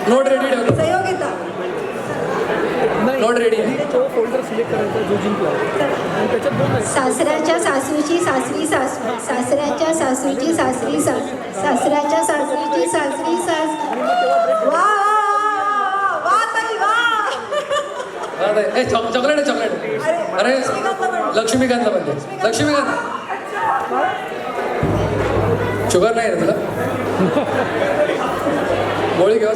Note ready ठेवतो. सहयोगिता. Note ready आहे. Folder select करायचा जो जिंकला आणि त्याच्यात दोन सासऱ्याच्या सासूची सासरी सासू, सासऱ्याच्या सासूची सासरी सासू, सासऱ्याच्या सासरीची सासरी सासू. वा वा ताई वा. ए चॉकलेट आहे चॉकलेट. अरे लक्ष्मीकांतला म्हणते. लक्ष्मीकांत शुगर नाही रे तुला. गोळी घेऊ.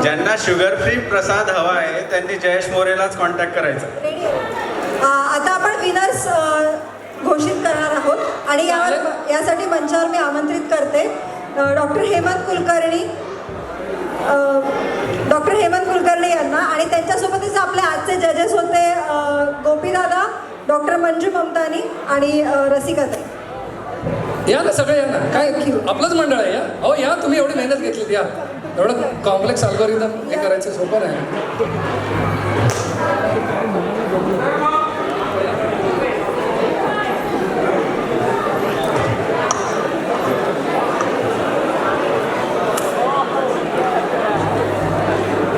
ज्यांना शुगर फ्री प्रसाद हवा आहे त्यांनी जयेश मोरेलाच कॉन्टॅक्ट करायचा. आता आपण विनर्स घोषित करणार आहोत आणि यासाठी मंचावर मी आमंत्रित करते डॉक्टर हेमंत कुलकर्णी यांना आणि त्यांच्यासोबतच आपले आजचे जजेस होते गोपीदादा, डॉक्टर मंजू ममतानी आणि रसिकाताई. या ना सगळे या ना. काय आपलंच मंडळ आहे. या अहो या तुम्ही एवढी मेहनत घेतली. या एवढं कॉम्प्लेक्स अल्गोरिदम हे करायचं सोपं नाही.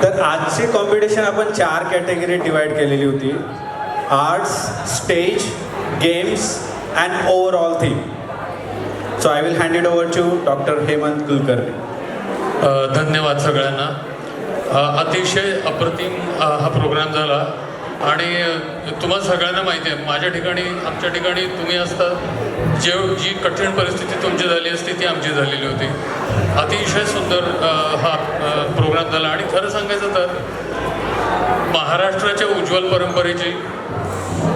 तर आजची कॉम्पिटिशन आपण 4 कॅटेगरी डिवाइड केलेली होती. Arts, stage, games and overall theme. So I will hand it over to doctor Hemant Kulkarni. धन्यवाद सगळ्यांना. अतिशय अप्रतिम हा प्रोग्राम झाला आणि तुम्हाला सगळ्यांना माहिती आहे माझ्या ठिकाणी आमच्या ठिकाणी तुम्ही असता जी कठीण परिस्थिती तुमची झाली असती ती आमची झालेली होती. अतिशय सुंदर हा प्रोग्राम झाला आणि खरं सांगायचं तर महाराष्ट्राच्या उज्ज्वल परंपरेची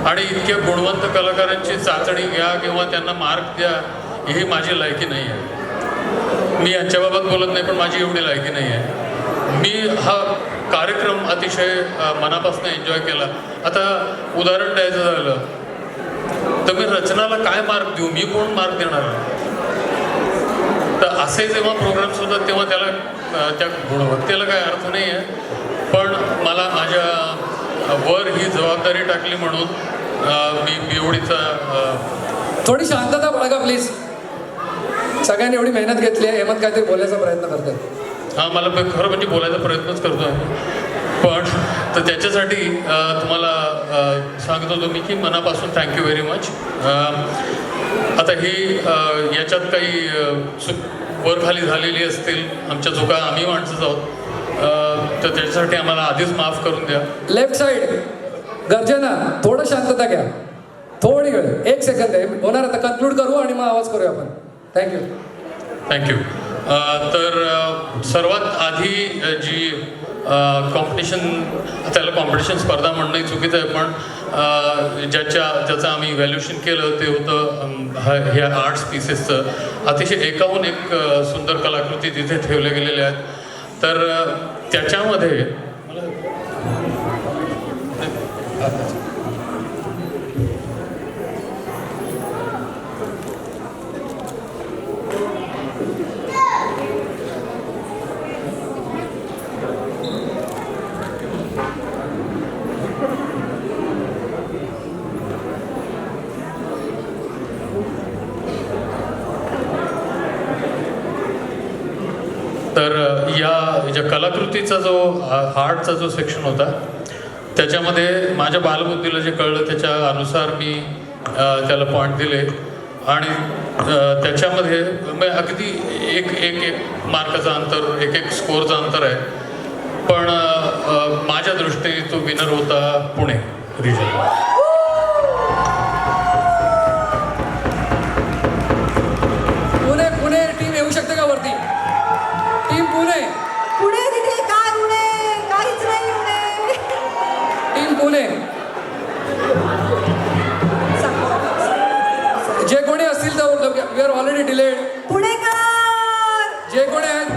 आणि इतक्या गुणवंत कलाकारांची चाचणी घ्या किंवा त्यांना मार्क द्या ही माझी लायकी नाही आहे. मी यांच्याबाबत बोलत नाही पण माझी एवढी लायकी नाही आहे. मी हा कार्यक्रम अतिशय मनापासून एन्जॉय केला. आता उदाहरण द्यायचं झालं तर मी रचनाला काय मार्क देऊ, मी कोण मार्क देणार. तर असे जेव्हा प्रोग्राम्स होतात तेव्हा त्याला त्या गुणवत्तेला काय अर्थ नाही आहे. पण मला माझ्या वर ही जबाबदारी टाकली म्हणून मी बिवडीचा थोडी शांतता बाळगा प्लीज. सगळ्यांनी एवढी मेहनत घेतली आहे. हेमंत काहीतरी बोलायचा प्रयत्न करतात. हां मला खरं म्हणजे बोलायचा प्रयत्नच करतो आहे. पण तर त्याच्यासाठी तुम्हाला सांगत होतो मी की मनापासून थँक्यू व्हेरी मच. आता ही याच्यात काही वर खाली झालेली असतील आमच्या चुका आम्ही माणसंच आहोत तर त्याच्यासाठी आम्हाला आधीच माफ करून द्या. लेफ्ट साईड गर्जना थोडं शांतता घ्या. थोडी वेळ 1 सेकंद आहे होणार. आता कन्क्लूड करू आणि मग आवाज करूया आपण. थँक्यू. तर सर्वात आधी जी कॉम्पिटिशन त्याला कॉम्पिटिशन स्पर्धा म्हणणंही चुकीचं आहे पण ज्याचं आम्ही इव्हॅल्युएशन केलं ते होतं ह्या आर्ट्स पीसेसचं. अतिशय एकाहून एक सुंदर कलाकृती तिथे ठेवल्या गेलेल्या आहेत. तर त्याच्यामध्ये तर या कलाकृतीचा जो आर्टचा जो सेक्शन होता त्याच्यामध्ये माझ्या बालबुद्धीला जे कळलं त्याच्या अनुसार मी त्याला पॉईंट दिले आणि त्याच्यामध्ये अगदी एक मार्काचं अंतर एक स्कोअरचं अंतर आहे. पण माझ्या दृष्टीने तो विनर होता पुणे रिजन. पुणे टीम येऊ शकते का वरती. टीम पुणे तिथे काय पुणे काहीच नाही. टीम पुणे जे कोणी असतील तर वी आर ऑलरेडी डिलेड. पुणेकर जे कोणी आहेत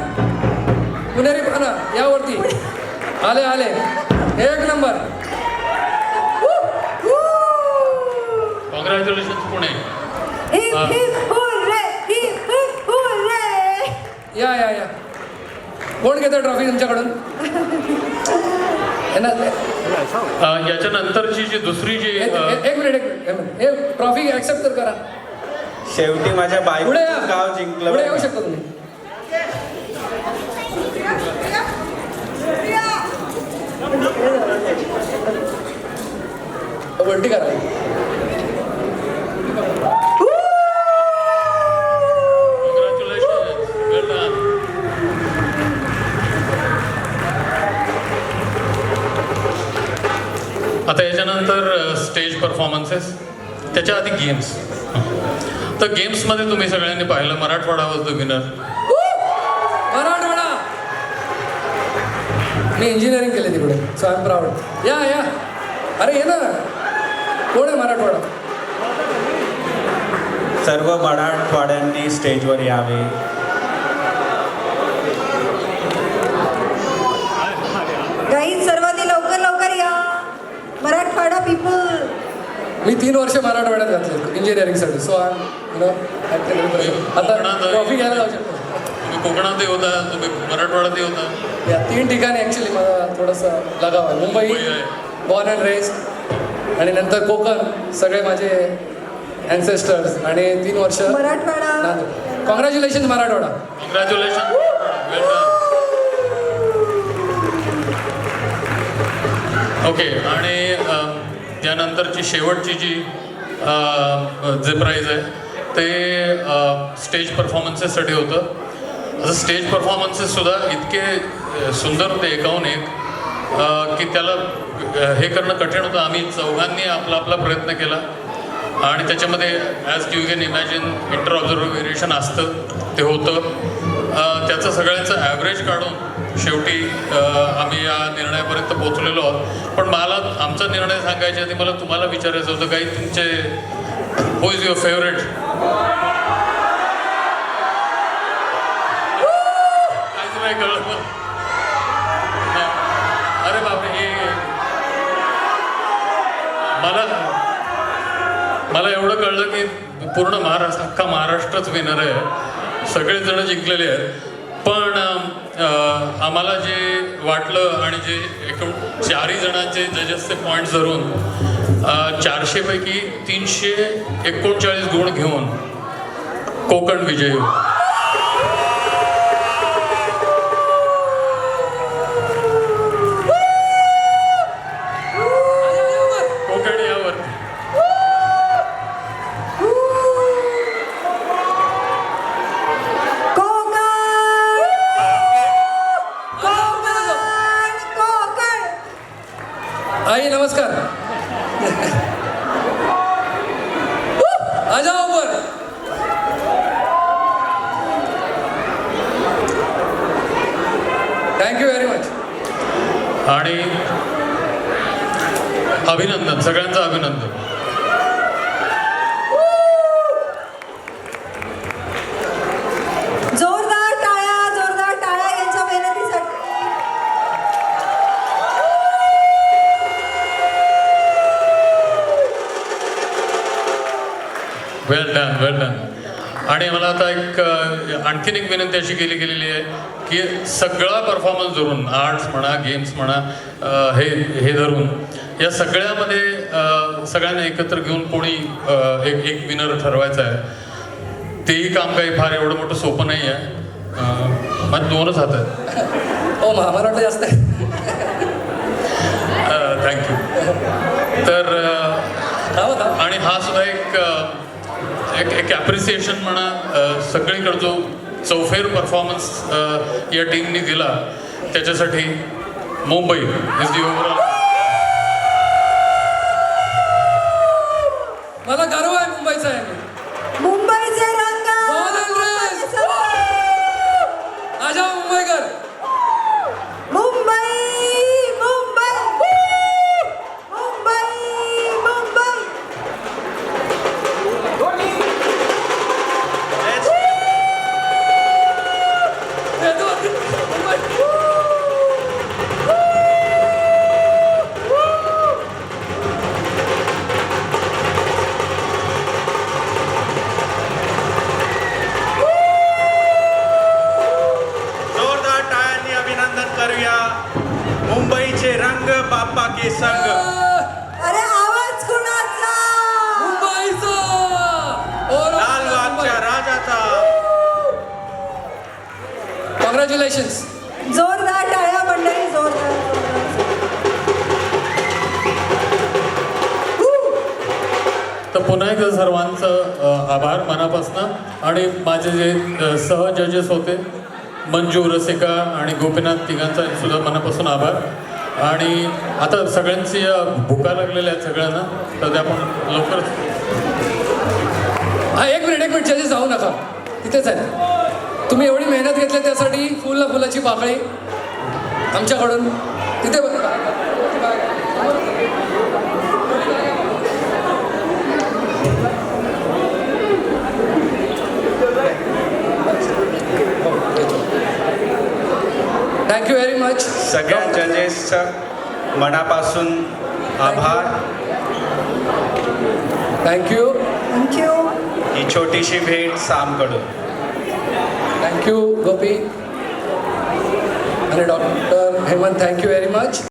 पुणेरी ना यावरती आले 1 नंबर. कॉंग्रॅच्युलेशन पुणे. या कोण घेतं ट्रॉफी तुमच्याकडून. याच्यानंतरची जी दुसरी जी एक मिनिट हे ट्रॉफी ऍक्सेप्ट तर करा. शेवटी माझ्या पुढे बायकोचं गाव जिंकलं. पुढे येऊ शकता तुम्ही. उलटी करा. Congratulations. Well done. आता याच्यानंतर स्टेज परफॉर्मन्सेस, त्याच्या आधी गेम्स. तर गेम्समध्ये तुम्ही सगळ्यांनी पाहिलं Marathwada was the winner. Marathwada. Me engineering केले तिकडे, सो आय एम प्राऊड. या या, अरे ये ना. कोण आहे मराठवाडा? सर्व मराठवाड्यांनी स्टेजवर यावे. गाईज सर्वांनी लवकर लवकर या. मराठवाडा पीपल. मी 3 वर्ष मराठवाड्यात घातले इंजिनिअरिंगसाठी, सो आय आता ट्रॉफी घ्यायला जाऊ शकतो. तुम्ही कोकणातही होता, तुम्ही मराठवाड्यातही होता. या 3 ठिकाणी ॲक्च्युली मला थोडंसं लगाव आहे. मुंबई बॉर्न अँड रेस्ड, आणि नंतर कोकण, सगळे माझे ॲन्सेस्टर्स, आणि 3 वर्ष मराठवाडा. कॉंग्रॅच्युलेशन मराठवाडा. कॉंग्रॅच्युलेशन. वेल डन. ओके, आणि त्यानंतरची शेवटची जी जे प्राईज आहे ते स्टेज परफॉर्मन्सेससाठी होतं. असं स्टेज परफॉर्मन्सेससुद्धा इतके सुंदर होते एकाहून एक की त्याला हे करणं कठीण होतं. आम्ही चौघांनी आपला आपला प्रयत्न केला, आणि त्याच्यामध्ये as you can imagine inter observe variation असतं, ते होतं. त्याचं सगळ्यांचं ॲव्हरेज काढून शेवटी आम्ही या निर्णयापर्यंत पोहोचलेलो आहोत. पण मला आमचा निर्णय सांगायच्या आधी मला तुम्हाला विचारायचं होतं, काही तुमचे हू इज युअर फेवरेट? काहीच नाही कळलं. अरे बापरे, हे मला एवढं कळलं की पूर्ण महाराष्ट्र, अख्खा महाराष्ट्रच विनर आहे, सगळेजण जिंकलेले आहेत. पण आम्हाला जे वाटलं आणि जे एकूण 4ही जणांचे जजेसचे पॉईंट्स धरून 400 पैकी 339 गुण घेऊन कोकण विजयी होईल. कोकण यावरती आई नमस्कार. आ जाओ ऊपर. Thank you very much. आणि अभिनंदन, सगळ्यांचं अभिनंदन. जोरदार टाळ्या यांच्या मेहनतीसाठी. वेल डन, वेल डन. आणि मला आता एक आणखीन एक विनंती अशी गेलेली आहे की सगळा परफॉर्मन्स धरून, आर्ट्स म्हणा, गेम्स म्हणा, हे धरून या सगळ्यामध्ये सगळ्यांना एकत्र घेऊन कोणी एक विनर ठरवायचं आहे. तेही काम काही फार एवढं मोठं सोपं नाही आहे. माझे 2च हात आहेत. हो, मला वाटलं जास्त आहे. थँक्यू. तर आणि हा सुद्धा एक ॲप्रिसिएशन म्हणा, सगळीकडे जो चौफेर परफॉर्मन्स या टीमनी दिला त्याच्यासाठी मुंबई इज दी ओव्हरऑल. मला गर्व आहे मुंबईचा आहे. मुंबईचे रंग. आ जाओ मुंबईकर. मुंबई मुंबई मुंबई मुंबई. जोरदार टाळ्यांनी अभिनंदन करूया मुंबईचे रंग बाप्पा के संग. अरे आवाज कुणाचा? मुंबईचा. लालबागच्या राजाचा. कॉंग्रॅच्युलेशन्स. जोरदार टाळ्या मंडळी, जोरदार. एकदा सर्वांचं आभार मनापासून. आणि माझे जे सह जजेस होते मंजू, रसिका आणि गोपीनाथ, तिघांचा सुद्धा मनापासून आभार. आणि आता सगळ्यांची भुका लागलेल्या आहेत सगळ्यांना, तर ते आपण लवकरच. हा, एक मिनिट जजेस जाऊ नका, तिथेच आहे. तुम्ही एवढी मेहनत घेतली त्यासाठी फुलाची पाकळी आमच्याकडून तिथे. Thank you very much. सगळ्या जजेसचं मनापासून आभार. थँक्यू. थँक्यू. ही छोटीशी भेट सामकडून. थँक्यू गोपी आणि doctor Hemant, thank you very much.